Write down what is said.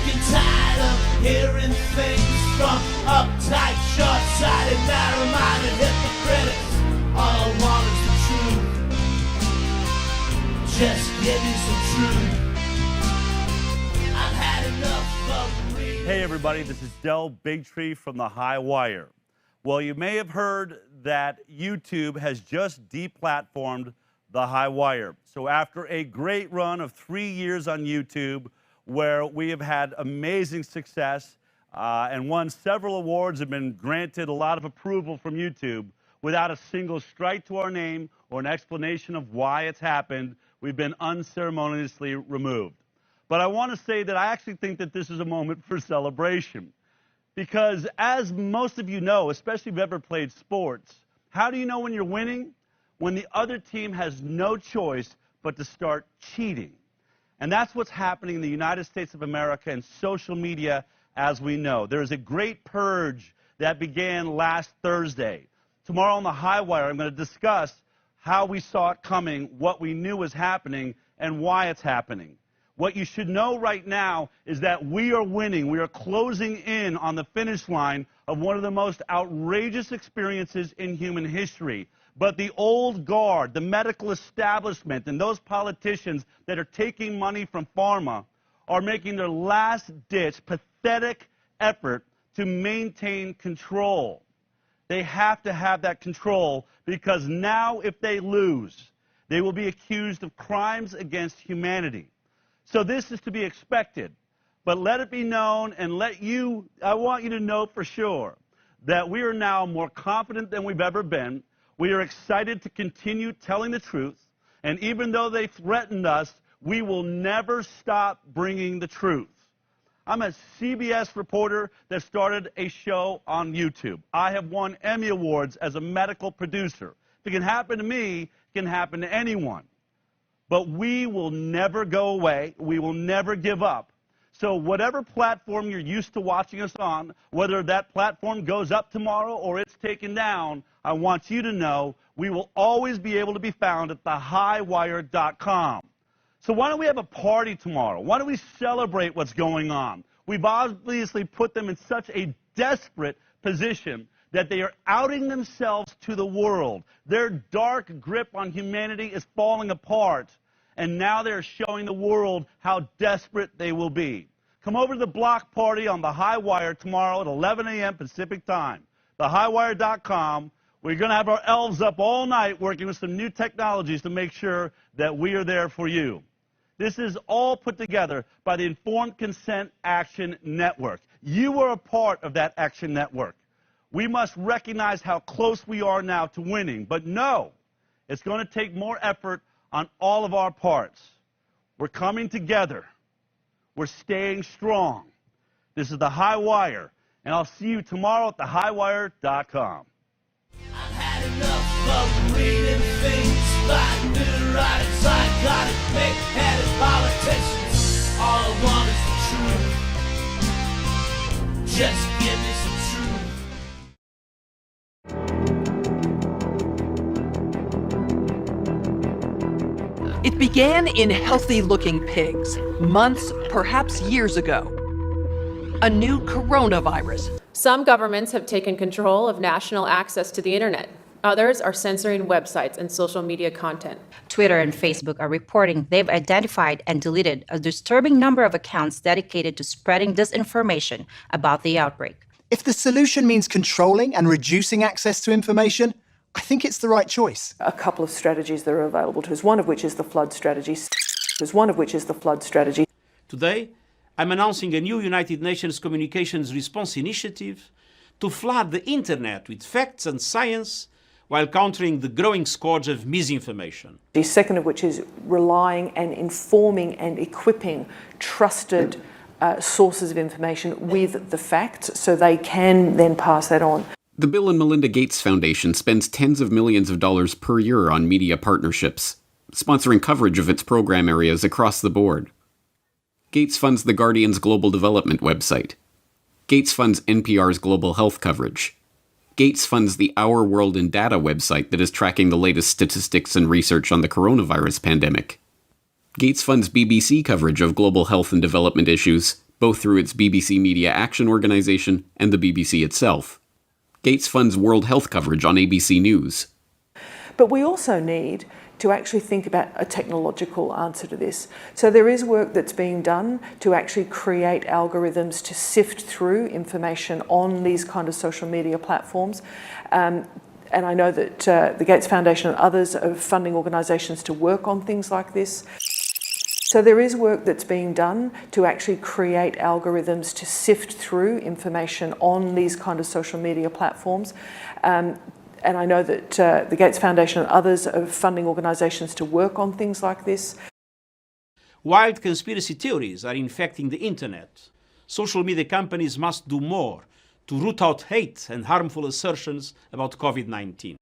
Get tired of hearing things from uptight, short-sighted, narrow-minded hypocrites. All I want is the truth. Just give me some truth. I've had enough of reading. Hey everybody, this is Del BIgtree from the Highwire. Well, you may have heard that YouTube has just deplatformed the Highwire. So after a great run of 3 years on YouTube, where we have had amazing success and won several awards, have been granted a lot of approval from YouTube, without a single strike to our name or an explanation of why it's happened, we've been unceremoniously removed. But I want to say that I actually think that this is a moment for celebration. Because as most of you know, especially if you've ever played sports, how do you know when you're winning? When the other team has no choice but to start cheating. And that's what's happening in the United States of America and social media as we know. There is a great purge that began last Thursday. Tomorrow on the Highwire, I'm going to discuss how we saw it coming, what we knew was happening, and why it's happening. What you should know right now is that we are winning. We are closing in on the finish line of one of the most outrageous experiences in human history. But the old guard, the medical establishment, and those politicians that are taking money from pharma are making their last-ditch, pathetic effort to maintain control. They have to have that control because now if they lose, they will be accused of crimes against humanity. So this is to be expected, but let it be known and I want you to know for sure that we are now more confident than we've ever been. We are excited to continue telling the truth, and even though they threatened us, we will never stop bringing the truth. I'm a CBS reporter that started a show on YouTube. I have won Emmy Awards as a medical producer. If it can happen to me, it can happen to anyone. But we will never go away. We will never give up. So whatever platform you're used to watching us on, whether that platform goes up tomorrow or it's taken down, I want you to know we will always be able to be found at thehighwire.com. So why don't we have a party tomorrow? Why don't we celebrate what's going on? We've obviously put them in such a desperate position that they are outing themselves to the world. Their dark grip on humanity is falling apart, and now they're showing the world how desperate they will be. Come over to the block party on the Highwire tomorrow at 11 a.m. Pacific time. Thehighwire.com. We're going to have our elves up all night working with some new technologies to make sure that we are there for you. This is all put together by the Informed Consent Action Network. You are a part of that action network. We must recognize how close we are now to winning. But no, it's going to take more effort on all of our parts. We're coming together. We're staying strong. This is the Highwire, and I'll see you tomorrow at thehighwire.com. I've had enough of reading things by neurotic, psychotic, big-headed politicians. All I want is the truth. Just give me some truth. It began in healthy-looking pigs, months, perhaps years ago. A new coronavirus. Some governments have taken control of national access to the internet. Others are censoring websites and social media content. Twitter and Facebook are reporting they've identified and deleted a disturbing number of accounts dedicated to spreading disinformation about the outbreak. If the solution means controlling and reducing access to information, I think it's the right choice. A couple of strategies that are available to us, one of which is the flood strategy. Today, I'm announcing a new United Nations Communications Response Initiative to flood the internet with facts and science while countering the growing scourge of misinformation. The second of which is relying and informing and equipping trusted sources of information with the facts so they can then pass that on. The Bill and Melinda Gates Foundation spends tens of millions of dollars per year on media partnerships, sponsoring coverage of its program areas across the board. Gates funds The Guardian's Global Development website. Gates funds NPR's global health coverage. Gates funds the Our World in Data website that is tracking the latest statistics and research on the coronavirus pandemic. Gates funds BBC coverage of global health and development issues, both through its BBC Media Action Organisation and the BBC itself. Gates funds World Health coverage on ABC News. But we also need to actually think about a technological answer to this. So there is work that's being done to actually create algorithms to sift through information on these kind of social media platforms. And I know that the Gates Foundation and others are funding organisations to work on things like this. So there is work that's being done to actually create algorithms to sift through information on these kind of social media platforms. And I know that the Gates Foundation and others are funding organisations to work on things like this. Wild conspiracy theories are infecting the internet. Social media companies must do more to root out hate and harmful assertions about COVID-19.